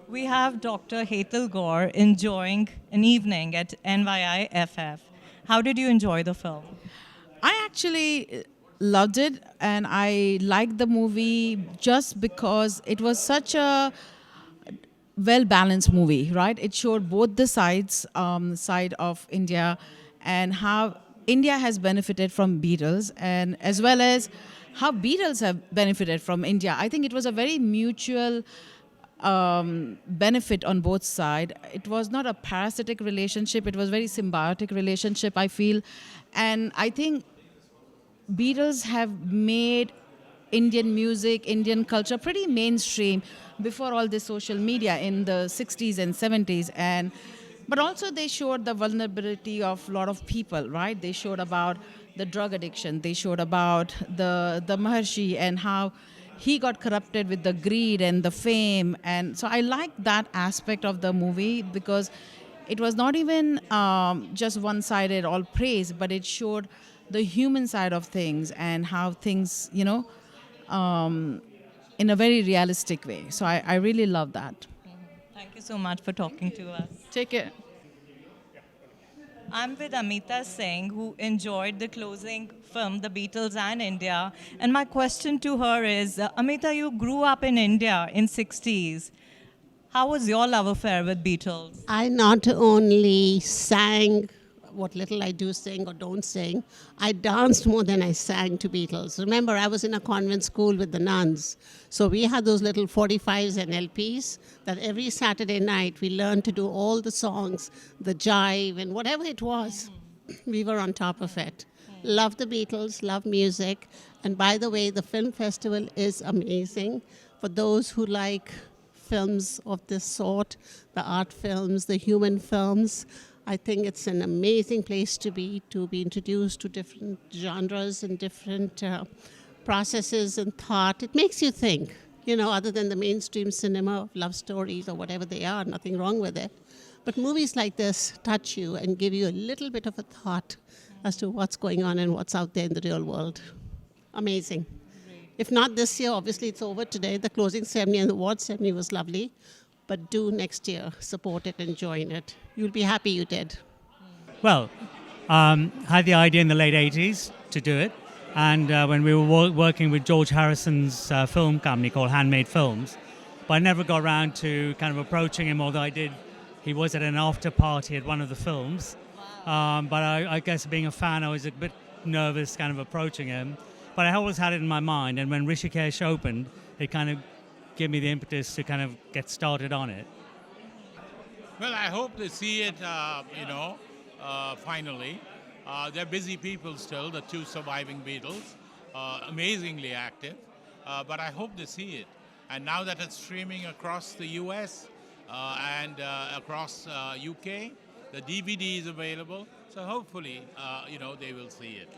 We have Dr. Hetal Gaur enjoying an evening at NYIFF. How did you enjoy the film? I actually loved it, and I liked the movie just because it was such a well balanced movie, right? It showed both the sides, side of India, and how India has benefited from Beatles, and as well as how Beatles have benefited from India. I think it was a very mutual benefit on both sides. It was not a parasitic relationship; it was very symbiotic relationship. I feel, and I think Beatles have made Indian music, Indian culture pretty mainstream before all this social media in the 60s and 70s. And but also they showed the vulnerability of a lot of people, right? They showed about the drug addiction. They showed about the Maharshi and how he got corrupted with the greed and the fame. And so I like that aspect of the movie because it was not even just one-sided all praise, but it showed the human side of things and how things, in a very realistic way. So I really love that. Thank you so much for talking to us. Take care. I'm with Amita Singh, who enjoyed the closing film, The Beatles and India. And my question to her is, Amita, you grew up in India in 60s. How was your love affair with Beatles? I not only sang what little I do sing or don't sing, I danced more than I sang to Beatles. Remember, I was in a convent school with the nuns. So we had those little 45s and LPs that every Saturday night we learned to do all the songs, the jive and whatever it was. We were on top of it. Love the Beatles, love music. And by the way, the film festival is amazing for those who like films of this sort, the art films, the human films. I think it's an amazing place to be introduced to different genres and different processes and thought. It makes you think, other than the mainstream cinema of love stories or whatever they are, nothing wrong with it. But movies like this touch you and give you a little bit of a thought as to what's going on and what's out there in the real world. Amazing. If not this year, obviously it's over today. The closing ceremony and the award ceremony was lovely. But do next year support it and join it. You'll be happy you did. Well, had the idea in the late 80s to do it. And when we were working with George Harrison's film company called Handmade Films. But I never got around to kind of approaching him, although I did. He was at an after party at one of the films. But I guess being a fan, I was a bit nervous kind of approaching him. But I always had it in my mind. And when Rishikesh opened, it kind of gave me the impetus to kind of get started on it. Well, I hope they see it, finally. They're busy people still, the two surviving Beatles, amazingly active. But I hope they see it. And now that it's streaming across the US and across UK, the DVD is available. So hopefully, they will see it.